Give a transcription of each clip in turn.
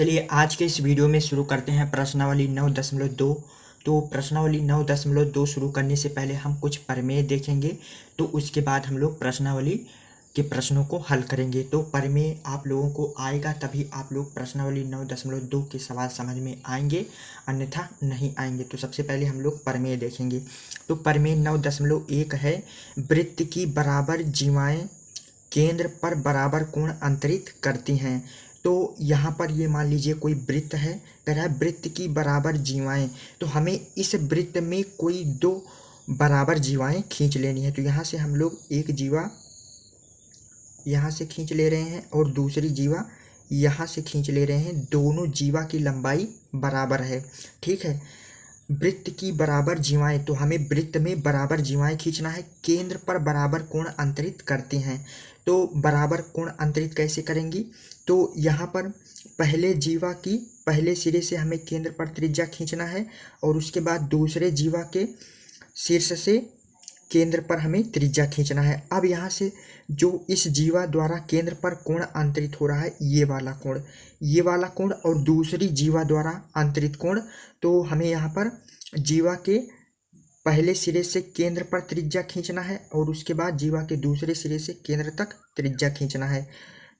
चलिए आज के इस वीडियो में शुरू करते हैं प्रश्नावली 9.2। तो प्रश्नावली 9.2 शुरू करने से पहले हम कुछ प्रमेय देखेंगे, तो उसके बाद हम लोग प्रश्नावली के प्रश्नों को हल करेंगे। तो प्रमेय आप लोगों को आएगा तभी आप लोग प्रश्नावली 9.2 के सवाल समझ में आएंगे, अन्यथा नहीं आएंगे। तो सबसे पहले हम लोग प्रमेय देखेंगे। तो प्रमेय 9.1 है, वृत्त की बराबर जीवाएं केंद्र पर बराबर कोण अंतरित करती हैं। तो यहाँ पर ये मान लीजिए कोई वृत्त है, कह रहा है वृत्त की बराबर जीवाएं, तो हमें इस वृत्त में कोई दो बराबर जीवाएं खींच लेनी है। तो यहाँ से हम लोग एक जीवा यहाँ से खींच ले रहे हैं और दूसरी जीवा यहाँ से खींच ले रहे हैं। दोनों जीवा की लंबाई बराबर है, ठीक है। वृत्त की बराबर जीवाएं, तो हमें वृत्त में बराबर जीवाएं खींचना है, केंद्र पर बराबर कोण अंतरित करती हैं। तो बराबर कोण अंतरित कैसे करेंगी? तो यहाँ पर पहले जीवा की पहले सिरे से हमें केंद्र पर त्रिज्या खींचना है और उसके बाद दूसरे जीवा के शीर्ष से केंद्र पर हमें त्रिज्या खींचना है। अब यहाँ से जो इस जीवा द्वारा केंद्र पर कोण अंतरित हो रहा है, ये वाला कोण और दूसरी जीवा द्वारा अंतरित कोण, तो हमें यहाँ पर जीवा के पहले सिरे से केंद्र पर त्रिज्या खींचना है और उसके बाद जीवा के दूसरे सिरे से केंद्र तक त्रिज्या खींचना है।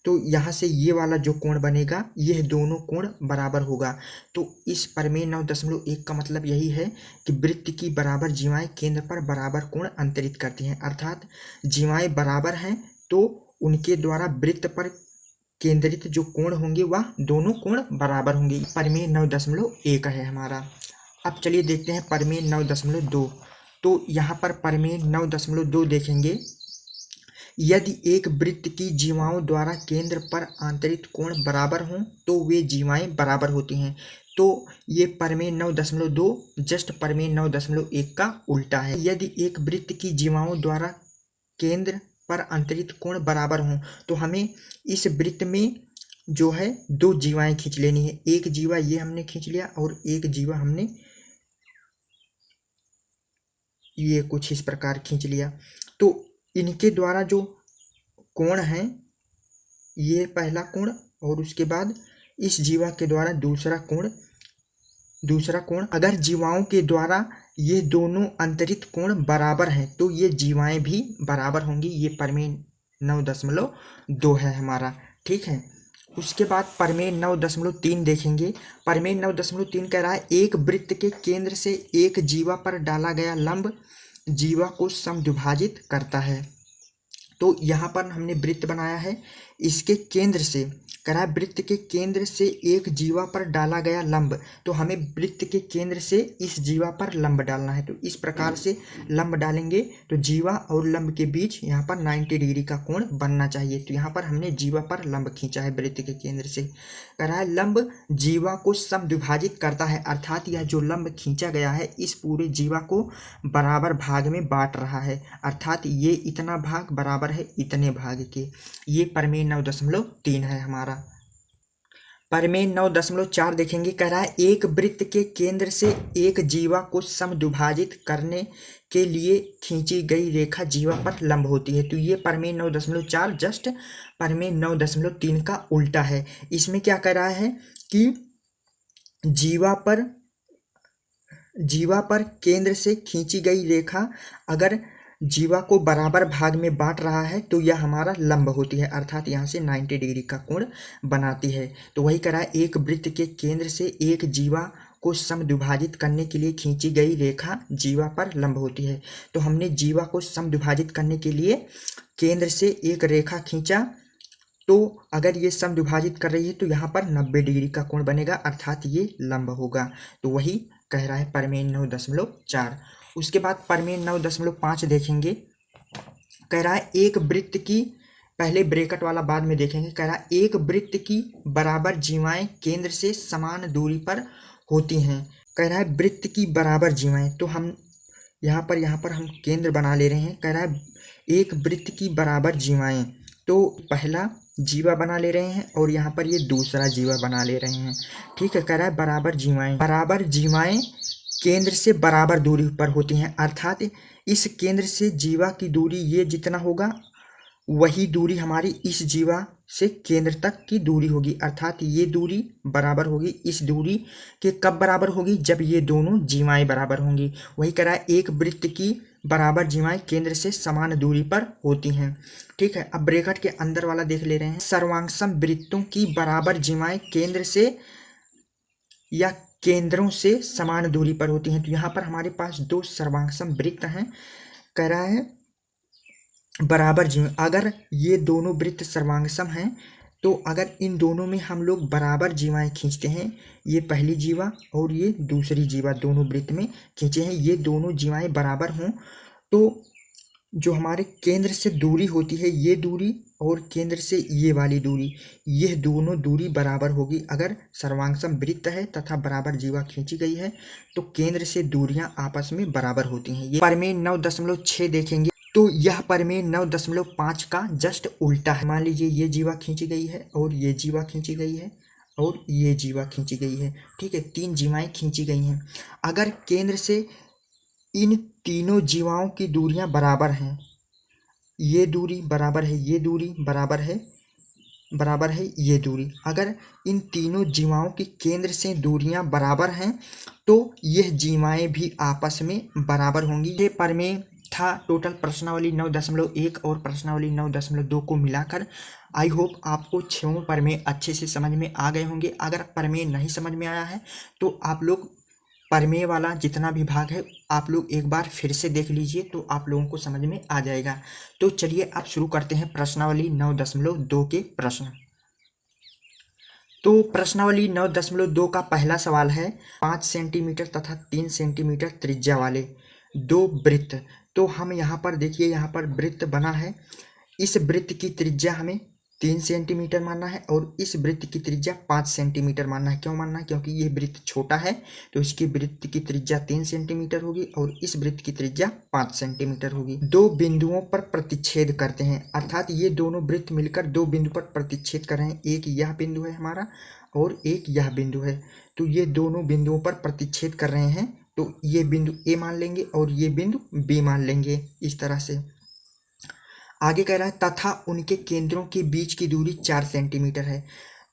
तो यहाँ से ये वाला जो कोण बनेगा, यह दोनों कोण बराबर होगा। तो इस प्रमेय 9.1 का मतलब यही है कि वृत्त की बराबर जीवाएं केंद्र पर बराबर कोण अंतरित करती हैं, अर्थात जीवाएं बराबर हैं तो उनके द्वारा वृत्त पर केंद्रित जो कोण होंगे वह दोनों कोण बराबर होंगे। प्रमेय 9.1 है हमारा। अब चलिए देखते हैं प्रमेय 9.2। तो यहाँ पर प्रमेय 9.2 देखेंगे, यदि एक वृत्त की जीवाओं द्वारा केंद्र पर आंतरिक कोण बराबर हों तो वे जीवाएं बराबर होती हैं। तो ये प्रमेय 9.2 जस्ट प्रमेय 9.1 का उल्टा है। यदि एक वृत्त की जीवाओं द्वारा केंद्र पर आंतरिक कोण बराबर हों तो हमें इस वृत्त में जो है दो जीवाएं खींच लेनी है। एक जीवा ये हमने खींच लिया और एक जीवा हमने ये कुछ इस प्रकार खींच लिया। तो इनके द्वारा जो कोण है, ये पहला कोण और उसके बाद इस जीवा के द्वारा दूसरा कोण। अगर जीवाओं के द्वारा ये दोनों अंतरित कोण बराबर हैं तो ये जीवाएं भी बराबर होंगी। ये प्रमेय 9.2 है हमारा, ठीक है। उसके बाद प्रमेय 9.3 देखेंगे। प्रमेय 9.3 कह रहा है, एक वृत्त के केंद्र से एक जीवा पर डाला गया लंब जीवा को समद्विभाजित करता है। तो यहाँ पर हमने वृत्त बनाया है, इसके केंद्र से कह रहा है वृत्त के केंद्र से एक जीवा पर डाला गया लंब, तो हमें वृत्त के केंद्र से इस जीवा पर लंब डालना है। तो इस प्रकार से लंब डालेंगे तो जीवा और लंब के बीच यहाँ पर 90 डिग्री का कोण बनना चाहिए। तो यहाँ पर हमने जीवा पर लंब खींचा है वृत्त के केंद्र से। कह रहा है लंब जीवा को समद्विभाजित करता है, अर्थात यह जो लंब खींचा गया है इस पूरे जीवा को बराबर भाग में बांट रहा है, अर्थात ये इतना भाग बराबर है इतने भाग के। ये प्रमेय 9.3 है हमारा। प्रमेय 9.4 देखेंगे। कह रहा है, एक वृत्त के केंद्र से एक जीवा को समद्विभाजित करने के लिए खींची गई रेखा जीवा पर लंब होती है। तो ये प्रमेय 9.4 जस्ट प्रमेय 9.3 का उल्टा है। इसमें क्या कह रहा है कि जीवा पर केंद्र से खींची गई रेखा अगर जीवा को बराबर भाग में बांट रहा है तो यह हमारा लंब होती है, अर्थात यहाँ से 90 डिग्री का कोण बनाती है। तो वही कह रहा है, एक वृत्त के केंद्र से एक जीवा को समद्विभाजित करने के लिए खींची गई रेखा जीवा पर लंब होती है। तो हमने जीवा को समद्विभाजित करने के लिए केंद्र से एक रेखा खींचा, तो अगर ये समद्विभाजित कर रही है तो यहाँ पर 90 डिग्री का कोण बनेगा, अर्थात ये लंब होगा। तो वही कह रहा है प्रमेय 9.4। उसके बाद प्रमेय 9.5 देखेंगे। कह रहा है, एक वृत्त की, पहले ब्रैकेट वाला बाद में देखेंगे। कह रहा है, एक वृत्त की बराबर जीवाएं केंद्र से समान दूरी पर होती हैं। कह रहा है वृत्त की बराबर जीवाएं, तो हम यहाँ पर हम केंद्र बना ले रहे हैं। कह रहा है एक वृत्त की बराबर जीवाएं, तो पहला जीवा बना ले रहे हैं और यहाँ पर ये दूसरा जीवा बना ले रहे हैं, ठीक है। कह रहा है बराबर जीवाएं केंद्र से बराबर दूरी पर होती हैं, अर्थात इस केंद्र से जीवा की दूरी ये जितना होगा वही दूरी हमारी इस जीवा से केंद्र तक की दूरी होगी, अर्थात ये दूरी बराबर होगी इस दूरी के। कब बराबर होगी? जब ये दोनों जीवाएं बराबर होंगी। वही कह रहा है एक वृत्त की बराबर जीवाएं केंद्र से समान दूरी पर होती हैं। ठीक है, अब ब्रैकेट के अंदर वाला देख ले रहे हैं। सर्वांगसम वृत्तों की बराबर जीवाएं केंद्र से या केंद्रों से समान दूरी पर होती हैं। तो यहाँ पर हमारे पास दो सर्वांगसम वृत्त हैं। कह रहा है बराबर जीवा, अगर ये दोनों वृत्त सर्वांगसम हैं तो अगर इन दोनों में हम लोग बराबर जीवाएं खींचते हैं, ये पहली जीवा और ये दूसरी जीवा दोनों वृत्त में खींचे हैं, ये दोनों जीवाएं बराबर हों तो जो हमारे केंद्र से दूरी होती है ये दूरी और केंद्र से ये वाली दूरी, यह दोनों दूरी बराबर होगी। अगर सर्वांगसम वृत्त है तथा बराबर जीवा खींची गई है तो केंद्र से दूरियां आपस में बराबर होती हैं। ये प्रमेय 9.6 देखेंगे तो यह प्रमेय 9.5 का जस्ट उल्टा है। मान लीजिए ये जीवा खींची गई है और ये जीवा खींची गई है और ये जीवा खींची गई है। ठीक है, तीन जीवाएं खींची गई हैं। अगर केंद्र से इन तीनों जीवाओं की दूरियां बराबर हैं, ये दूरी बराबर है, ये दूरी बराबर है, बराबर है ये दूरी, अगर इन तीनों जीवाओं की केंद्र से दूरियां बराबर हैं तो यह जीवाएं भी आपस में बराबर होंगी। ये प्रमेय था टोटल प्रश्नावली 9.1 और प्रश्नावली 9.2 को मिलाकर। आई होप आपको छहों प्रमेय अच्छे से समझ में आ गए होंगे। अगर प्रमेय नहीं समझ में आया है तो आप लोग प्रमेय वाला जितना भी भाग है आप लोग एक बार फिर से देख लीजिए तो आप लोगों को समझ में आ जाएगा। तो चलिए अब शुरू करते हैं प्रश्नावली 9.2 के प्रश्न। तो प्रश्नावली 9.2 का पहला सवाल है 5 सेंटीमीटर तथा 3 सेंटीमीटर त्रिज्या वाले दो वृत्त। तो हम यहाँ पर देखिए, यहाँ पर वृत्त बना है, इस वृत्त की त्रिज्या हमें 3 सेंटीमीटर मानना है और इस वृत्त की त्रिज्या 5 सेंटीमीटर मानना है। क्यों मानना है? क्योंकि ये वृत्त छोटा है तो इसकी वृत्त की त्रिज्या 3 सेंटीमीटर होगी और इस वृत्त की त्रिज्या 5 सेंटीमीटर होगी। दो बिंदुओं पर प्रतिच्छेद करते हैं, अर्थात ये दोनों वृत्त मिलकर दो बिंदु पर प्रतिच्छेद कर रहे हैं। एक यह बिंदु है हमारा और एक यह बिंदु है, तो ये दोनों बिंदुओं पर प्रतिच्छेद कर रहे हैं। तो ये बिंदु ए मान लेंगे और ये बिंदु बी मान लेंगे, इस तरह से। आगे कह रहा है तथा उनके केंद्रों के बीच की दूरी 4 सेंटीमीटर है।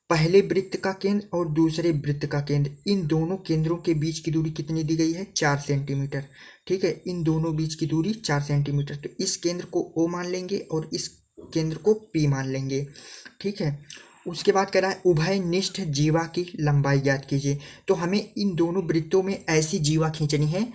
पहले वृत्त का केंद्र और दूसरे वृत्त का केंद्र, इन दोनों केंद्रों के बीच की दूरी कितनी दी गई है? 4 सेंटीमीटर। ठीक है, इन दोनों बीच की दूरी 4 सेंटीमीटर। तो इस केंद्र को ओ मान लेंगे और इस केंद्र को पी मान लेंगे। ठीक है, उसके बाद कह रहा है उभयनिष्ठ जीवा की लंबाई ज्ञात कीजिए। तो हमें इन दोनों वृत्तों में ऐसी जीवा खींचनी है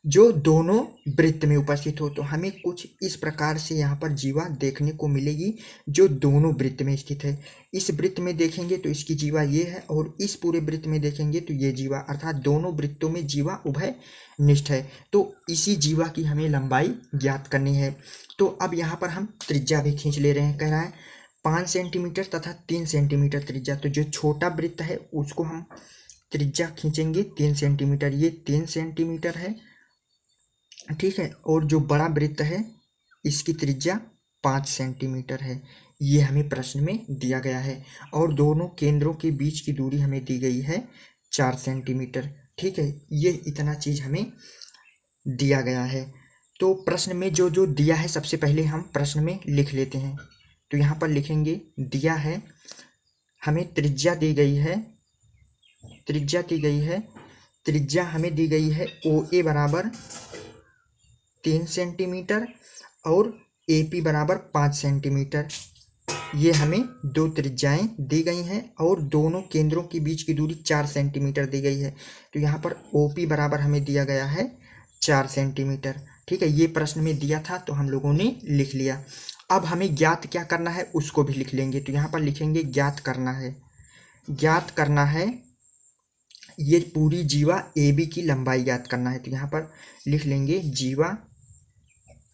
जो दोनों वृत्त में उपस्थित हो। तो हमें कुछ इस प्रकार से यहाँ पर जीवा देखने को मिलेगी जो दोनों वृत्त में स्थित है। इस वृत्त में देखेंगे तो इसकी जीवा ये है और इस पूरे वृत्त में देखेंगे तो ये जीवा, अर्थात दोनों वृत्तों में जीवा उभयनिष्ठ है। तो इसी जीवा की हमें लंबाई ज्ञात करनी है। तो अब यहाँ पर हम त्रिज्या भी खींच ले रहे हैं। कह रहा है 5 सेंटीमीटर तथा 3 सेंटीमीटर त्रिज्या। तो जो छोटा वृत्त है उसको हम त्रिज्या खींचेंगे 3 सेंटीमीटर, ये 3 सेंटीमीटर है। ठीक है, और जो बड़ा वृत्त है इसकी त्रिज्या 5 सेंटीमीटर है। ये हमें प्रश्न में दिया गया है और दोनों केंद्रों के बीच की दूरी हमें दी गई है 4 सेंटीमीटर। ठीक है, ये इतना चीज हमें दिया गया है। तो प्रश्न में जो जो दिया है सबसे पहले हम प्रश्न में लिख लेते हैं। तो यहाँ पर लिखेंगे दिया है हमें त्रिज्या दी गई है, त्रिज्या दी गई है, त्रिज्या हमें दी गई है ओ ए बराबर 3 सेंटीमीटर और ए पी बराबर 5 सेंटीमीटर। ये हमें दो त्रिज्याएं दी गई हैं और दोनों केंद्रों के बीच की दूरी 4 सेंटीमीटर दी गई है। तो यहाँ पर ओ पी बराबर हमें दिया गया है 4 सेंटीमीटर। ठीक है, ये प्रश्न में दिया था तो हम लोगों ने लिख लिया। अब हमें ज्ञात क्या करना है उसको भी लिख लेंगे। तो यहाँ पर लिखेंगे ज्ञात करना है, ज्ञात करना है ये पूरी जीवा ए बी की लंबाई ज्ञात करना है। तो यहाँ पर लिख लेंगे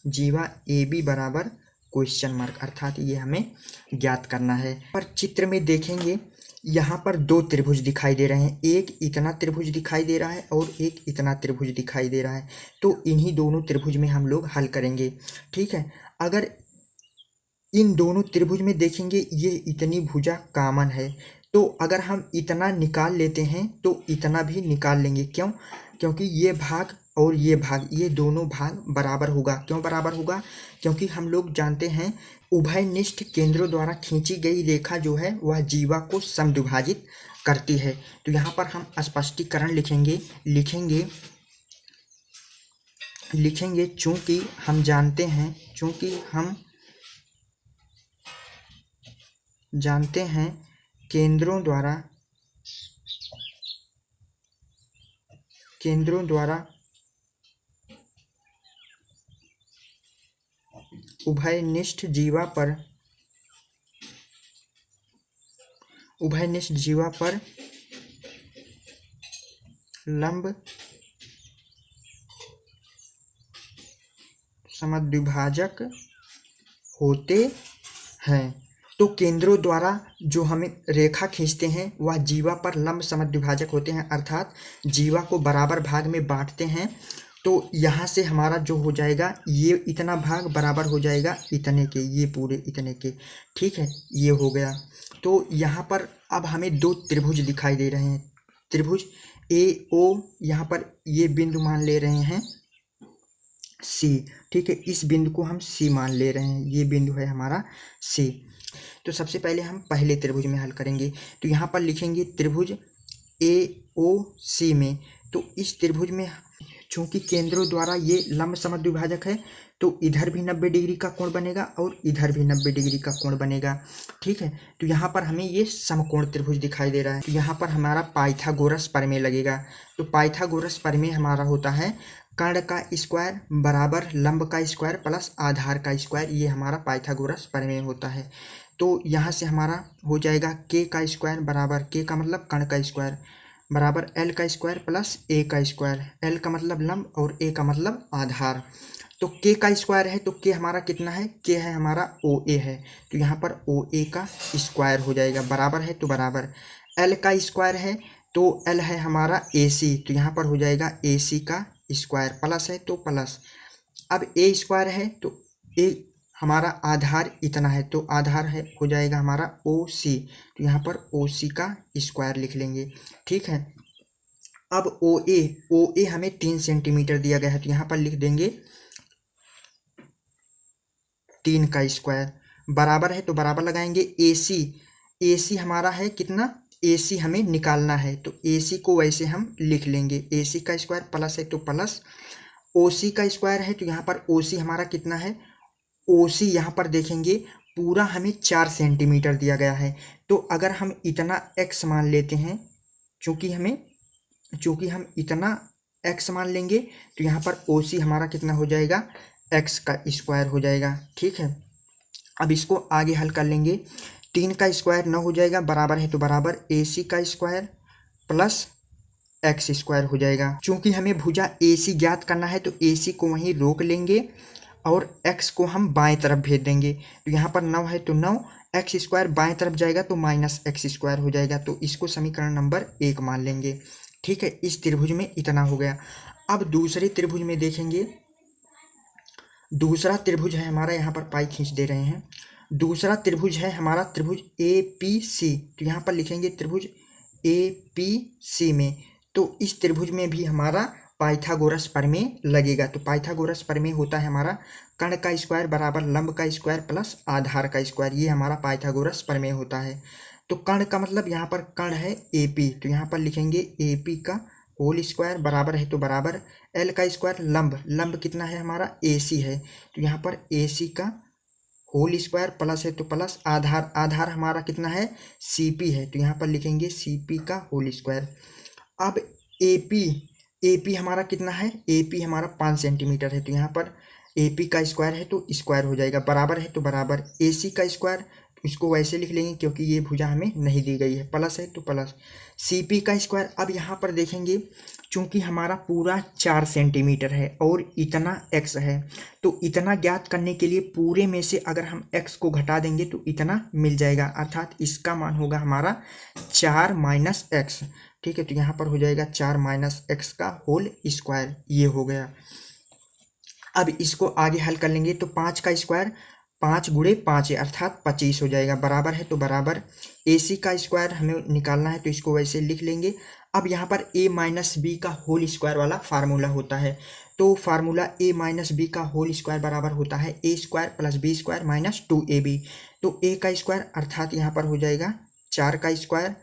जीवा ए बी बराबर क्वेश्चन मार्क, अर्थात ये हमें ज्ञात करना है। पर चित्र में देखेंगे यहाँ पर दो त्रिभुज दिखाई दे रहे हैं, एक इतना त्रिभुज दिखाई दे रहा है और एक इतना त्रिभुज दिखाई दे रहा है। तो इन्हीं दोनों त्रिभुज में हम लोग हल करेंगे। ठीक है, अगर इन दोनों त्रिभुज में देखेंगे ये इतनी भुजा कॉमन है, तो अगर हम इतना निकाल लेते हैं तो इतना भी निकाल लेंगे। क्यों? क्योंकि ये भाग और ये भाग, ये दोनों भाग बराबर होगा। क्यों बराबर होगा? क्योंकि हम लोग जानते हैं उभयनिष्ठ केंद्रों द्वारा खींची गई रेखा जो है वह जीवा को समद्विभाजित करती है। तो यहाँ पर हम स्पष्टीकरण लिखेंगे चूंकि हम जानते हैं केंद्रों द्वारा उभयनिष्ठ जीवा पर लंब समद्विभाजक होते हैं। तो केंद्रों द्वारा जो हमें रेखा खींचते हैं वह जीवा पर लंब समद्विभाजक होते हैं, अर्थात जीवा को बराबर भाग में बांटते हैं। तो यहाँ से हमारा जो हो जाएगा, ये इतना भाग बराबर हो जाएगा इतने के, ये पूरे इतने के, ठीक है, ये हो गया। तो यहाँ पर अब हमें दो त्रिभुज दिखाई दे रहे हैं, त्रिभुज ए ओ, यहाँ पर ये बिंदु मान ले रहे हैं सी, ठीक है, इस बिंदु को हम सी मान ले रहे हैं, ये बिंदु है हमारा सी। तो सबसे पहले हम पहले त्रिभुज में हल करेंगे। तो यहाँ पर लिखेंगे त्रिभुज ए ओ सी में, तो इस त्रिभुज में चूंकि केंद्रों द्वारा ये लंब समद्विभाजक है तो इधर भी 90 डिग्री का कोण बनेगा और इधर भी 90 डिग्री का कोण बनेगा, ठीक है। तो यहाँ पर हमें ये समकोण त्रिभुज दिखाई दे रहा है। तो यहाँ पर हमारा पाइथागोरस प्रमेय लगेगा। तो पाइथागोरस प्रमेय हमारा होता है कर्ण का स्क्वायर बराबर लंब का स्क्वायर प्लस आधार का स्क्वायर, ये हमारा पाइथागोरस प्रमेय होता है। तो यहाँ से हमारा हो जाएगा के का स्क्वायर बराबर, के का मतलब कर्ण का स्क्वायर, बराबर एल का स्क्वायर प्लस ए का स्क्वायर, एल का मतलब लंब और ए का मतलब आधार। तो के का स्क्वायर है तो के हमारा कितना है, के है हमारा ओ ए है, तो यहाँ पर ओ ए का स्क्वायर हो जाएगा, बराबर है तो बराबर। एल का स्क्वायर है तो एल है हमारा ए सी, तो यहाँ पर हो जाएगा ए सी का स्क्वायर, प्लस है तो प्लस। अब ए स्क्वायर है तो ए हमारा आधार इतना है तो आधार है हो जाएगा हमारा ओ सी, तो यहाँ पर ओ सी का स्क्वायर लिख लेंगे, ठीक है। अब ओ ए हमें 3 सेंटीमीटर दिया गया है, तो यहाँ पर लिख देंगे 3 का स्क्वायर, बराबर है तो बराबर लगाएंगे। ए सी हमारा है कितना, ए सी हमें निकालना है तो ए सी को वैसे हम लिख लेंगे, ए सी का स्क्वायर प्लस है तो प्लस। ओ सी का स्क्वायर है तो यहाँ पर ओ सी हमारा कितना है, ओ सी यहाँ पर देखेंगे पूरा हमें 4 सेंटीमीटर दिया गया है। तो अगर हम इतना x मान लेते हैं, चूँकि हम इतना x मान लेंगे तो यहाँ पर ओ सी हमारा कितना हो जाएगा, x का स्क्वायर हो जाएगा, ठीक है। अब इसको आगे हल कर लेंगे, 3 का स्क्वायर 9 हो जाएगा, बराबर है तो बराबर ए सी का स्क्वायर प्लस एक्स स्क्वायर हो जाएगा। चूँकि हमें भुजा ए सी ज्ञात करना है तो ए सी को वहीं रोक लेंगे और x को हम बाएं तरफ भेज देंगे। तो यहाँ पर 9 है तो 9, एक्स स्क्वायर बाएं तरफ जाएगा तो माइनस एक्स स्क्वायर हो जाएगा, तो इसको समीकरण नंबर 1 मान लेंगे, ठीक है। इस त्रिभुज में इतना हो गया। अब दूसरे त्रिभुज में देखेंगे, दूसरा त्रिभुज है हमारा, यहाँ पर पाई खींच दे रहे हैं, दूसरा त्रिभुज है हमारा त्रिभुज ए पी सी। तो यहाँ पर लिखेंगे त्रिभुज ए पी सी में, तो इस त्रिभुज में भी हमारा पाइथागोरस प्रमेय लगेगा। तो पाइथागोरस प्रमेय होता है हमारा कर्ण का स्क्वायर बराबर लंब का स्क्वायर प्लस आधार का स्क्वायर, ये हमारा पाइथागोरस प्रमेय होता है। तो कर्ण का मतलब यहाँ पर कर्ण है ए पी, तो यहाँ पर लिखेंगे ए पी का होल स्क्वायर, बराबर है तो बराबर एल का स्क्वायर, लंब कितना है हमारा ए सी है, तो यहाँ पर ए सी का होल स्क्वायर प्लस है तो प्लस, आधार हमारा कितना है सी पी है, तो यहाँ पर लिखेंगे सी पी का होल स्क्वायर। अब ए पी हमारा कितना है, ए पी हमारा 5 सेंटीमीटर है, तो यहाँ पर ए पी का स्क्वायर है तो स्क्वायर हो जाएगा, बराबर है तो बराबर ए सी का स्क्वायर, इसको वैसे लिख लेंगे क्योंकि ये भुजा हमें नहीं दी गई है, प्लस है तो प्लस सी पी का स्क्वायर। अब यहाँ पर देखेंगे चूँकि हमारा पूरा 4 सेंटीमीटर है और इतना x है, तो इतना ज्ञात करने के लिए पूरे में से अगर हम x को घटा देंगे तो इतना मिल जाएगा, अर्थात इसका मान होगा हमारा 4 माइनस एक्स, ठीक है। तो यहाँ पर हो जाएगा 4 माइनस एक्स का होल स्क्वायर, ये हो गया। अब इसको आगे हल कर लेंगे तो 5 का स्क्वायर 5 गुणे 5 है अर्थात 25 हो जाएगा, बराबर है तो बराबर AC का स्क्वायर हमें निकालना है तो इसको वैसे लिख लेंगे। अब यहाँ पर a माइनस बी का होल स्क्वायर वाला फार्मूला होता है, तो फार्मूला a माइनस बी का होल स्क्वायर बराबर होता है a square plus B square minus 2ab। तो a का स्क्वायर अर्थात यहाँ पर हो जाएगा 4 का स्क्वायर,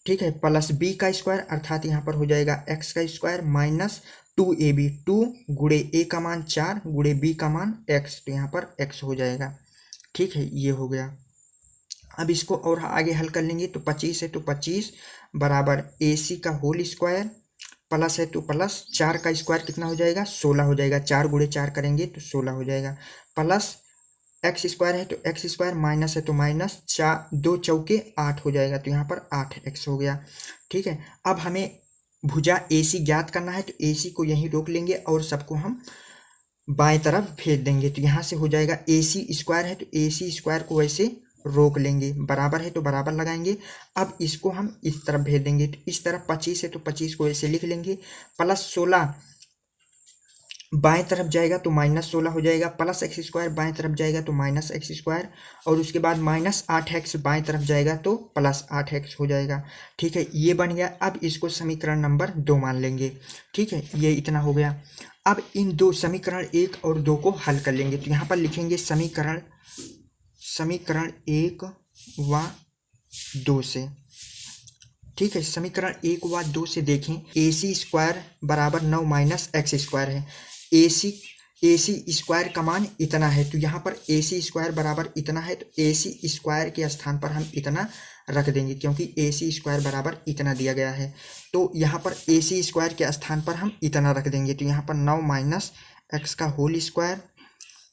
ठीक है, प्लस b का स्क्वायर अर्थात यहाँ पर हो जाएगा x का स्क्वायर माइनस 2ab। 2 गुणे a का मान 4 गुणे b का मान x, तो यहाँ पर x हो जाएगा, ठीक है, ये हो गया। अब इसको और आगे हल कर लेंगे तो 25 है तो 25 बराबर AC का होल स्क्वायर प्लस है तो प्लस 4 का स्क्वायर कितना हो जाएगा 16 हो जाएगा, 4 गुणे 4 करेंगे तो 16 हो जाएगा, प्लस x स्क्वायर है तो x स्क्वायर माइनस है तो माइनस 4 2 चौके 8 हो जाएगा, तो यहाँ पर 8x हो गया, ठीक है। अब हमें भुजा AC ज्ञात करना है तो AC को यहीं रोक लेंगे और सबको हम बाएं तरफ भेज देंगे, तो यहाँ से हो जाएगा AC स्क्वायर है तो AC स्क्वायर को वैसे रोक लेंगे, बराबर है तो बराबर लगाएंगे। अब इसको हम इस तरफ भेज देंगे, तो इस तरफ 25 है तो 25 को ऐसे लिख लेंगे, प्लस 16 बाएं तरफ जाएगा तो माइनस 16 हो जाएगा, प्लस x स्क्वायर बाएं तरफ जाएगा तो माइनस x स्क्वायर, और उसके बाद माइनस 8x बाएं तरफ जाएगा तो प्लस 8x हो जाएगा, ठीक है, ये बन गया। अब इसको समीकरण नंबर 2 मान लेंगे, ठीक है, ये इतना हो गया। अब इन दो समीकरण 1 और 2 को हल कर लेंगे, तो यहाँ पर लिखेंगे समीकरण 1 व 2 से, ठीक है, समीकरण 1 व 2 से देखें AC स्क्वायर बराबर 9 माइनस x स्क्वायर है, AC स्क्वायर का मान इतना है, तो यहाँ पर AC स्क्वायर बराबर इतना है, तो AC स्क्वायर के स्थान पर हम इतना रख देंगे क्योंकि AC स्क्वायर बराबर इतना दिया गया है, तो यहाँ पर AC स्क्वायर के स्थान पर हम इतना रख देंगे, तो यहाँ पर 9 माइनस x का होल स्क्वायर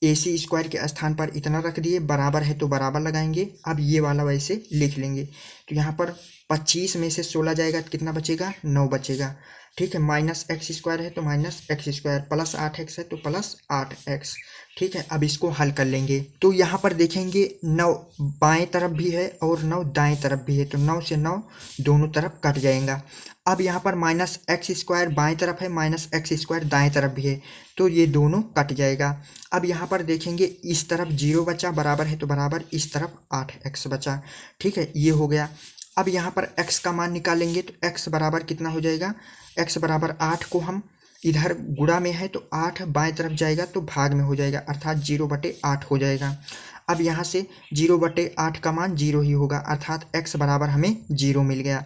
AC स्क्वायर के स्थान पर इतना रख दिए, बराबर है तो बराबर लगाएंगे। अब ये वाला वैसे लिख लेंगे, तो यहाँ पर 25 में से 16 जाएगा तो कितना बचेगा 9 बचेगा, ठीक है, माइनस x स्क्वायर है तो minus x square, plus 8x है तो प्लस 8x, ठीक है। अब इसको हल कर लेंगे, तो यहाँ पर देखेंगे 9 बाएं तरफ भी है और 9 दाएं तरफ भी है, तो 9 से 9 दोनों तरफ कट जाएगा। अब यहाँ पर माइनस x स्क्वायर बाएं तरफ है, माइनस x स्क्वायर दाएं तरफ भी है, तो ये दोनों कट जाएगा। अब यहाँ पर देखेंगे इस तरफ 0 बचा, बराबर है तो बराबर, इस तरफ 8x बचा, ठीक है, ये हो गया। अब यहाँ पर x का मान निकालेंगे तो x बराबर कितना हो जाएगा, x बराबर 8 को हम इधर गुणा में है तो 8 बाएं तरफ जाएगा तो भाग में हो जाएगा, अर्थात 0/8 हो जाएगा। अब यहाँ से 0/8 का मान 0 ही होगा, अर्थात x बराबर हमें 0 मिल गया।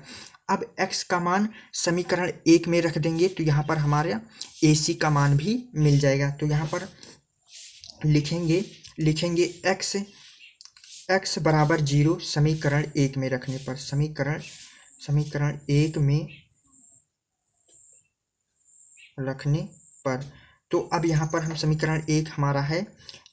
अब x का मान समीकरण 1 में रख देंगे तो यहाँ पर हमारा AC का मान भी मिल जाएगा, तो यहाँ पर लिखेंगे x बराबर 0 समीकरण 1 में रखने पर, समीकरण 1 में रखने पर, तो अब यहाँ पर हम समीकरण 1 हमारा है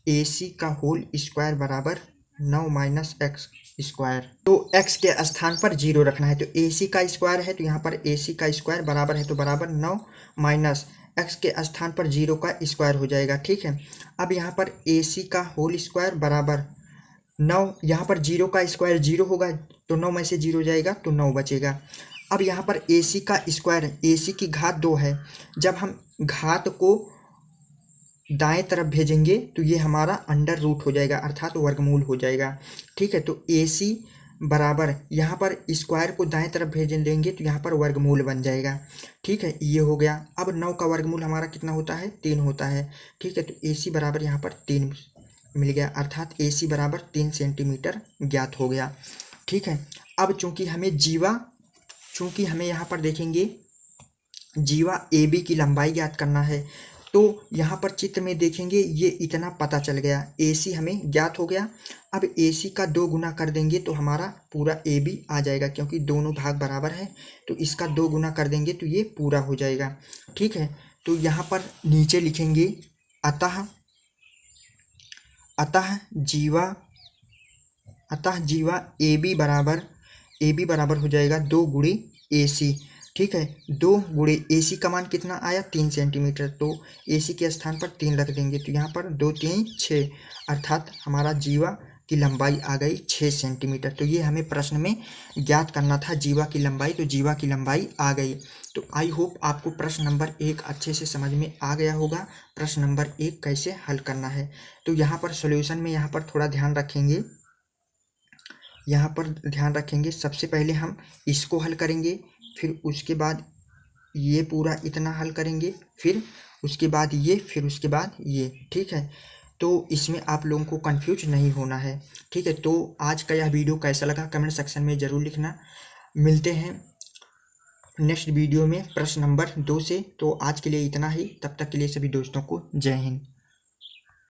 AC का होल स्क्वायर बराबर 9 माइनस x स्क्वायर, तो x के स्थान पर 0 रखना है, तो AC का स्क्वायर है तो यहाँ पर AC का स्क्वायर बराबर है तो बराबर 9 माइनस x के स्थान पर 0 का स्क्वायर हो जाएगा, ठीक है। अब यहाँ पर AC का होल स्क्वायर बराबर 9, यहाँ पर 0 का स्क्वायर 0 होगा तो 9 में से 0 जाएगा तो 9 बचेगा। अब यहाँ पर AC का स्क्वायर, AC की घात 2 है, जब हम घात को दाएं तरफ भेजेंगे तो ये हमारा अंडर रूट हो जाएगा, अर्थात वर्गमूल हो जाएगा, ठीक है। तो AC बराबर यहाँ पर स्क्वायर को दाएं तरफ भेज देंगे तो यहाँ पर वर्गमूल बन जाएगा, ठीक है, ये हो गया। अब 9 का वर्गमूल हमारा कितना होता है 3 होता है, ठीक है, तो AC बराबर यहाँ पर 3 मिल गया, अर्थात AC बराबर 3 सेंटीमीटर ज्ञात हो गया, ठीक है। अब चूंकि हमें यहाँ पर देखेंगे जीवा AB की लंबाई ज्ञात करना है, तो यहाँ पर चित्र में देखेंगे ये इतना पता चल गया, AC हमें ज्ञात हो गया। अब AC का 2 गुना कर देंगे तो हमारा पूरा AB आ जाएगा, क्योंकि दोनों भाग बराबर है तो इसका 2 गुना कर देंगे तो ये पूरा हो जाएगा, ठीक है। तो यहाँ पर नीचे लिखेंगे अतः जीवा AB बराबर हो जाएगा 2 गुणे AC, ठीक है, 2 गुणे AC का मान कितना आया 3 सेंटीमीटर, तो AC के स्थान पर 3 रख देंगे तो यहाँ पर 2 3 6, अर्थात हमारा जीवा की लंबाई आ गई 6 सेंटीमीटर। तो ये हमें प्रश्न में ज्ञात करना था जीवा की लंबाई, तो जीवा की लंबाई आ गई। तो आई होप आपको प्रश्न नंबर 1 अच्छे से समझ में आ गया होगा, प्रश्न नंबर 1 कैसे हल करना है। तो यहाँ पर सॉल्यूशन में यहाँ पर थोड़ा ध्यान रखेंगे, यहाँ पर ध्यान रखेंगे। सबसे पहले हम इसको हल करेंगे, फिर उसके बाद ये पूरा इतना हल करेंगे, फिर उसके बाद ये, फिर उसके बाद ये, ठीक है। तो इसमें आप लोगों को कंफ्यूज नहीं होना है, ठीक है। तो आज का यह वीडियो कैसा लगा कमेंट सेक्शन में ज़रूर लिखना। मिलते हैं नेक्स्ट वीडियो में प्रश्न नंबर 2 से। तो आज के लिए इतना ही, तब तक के लिए सभी दोस्तों को जय हिंद।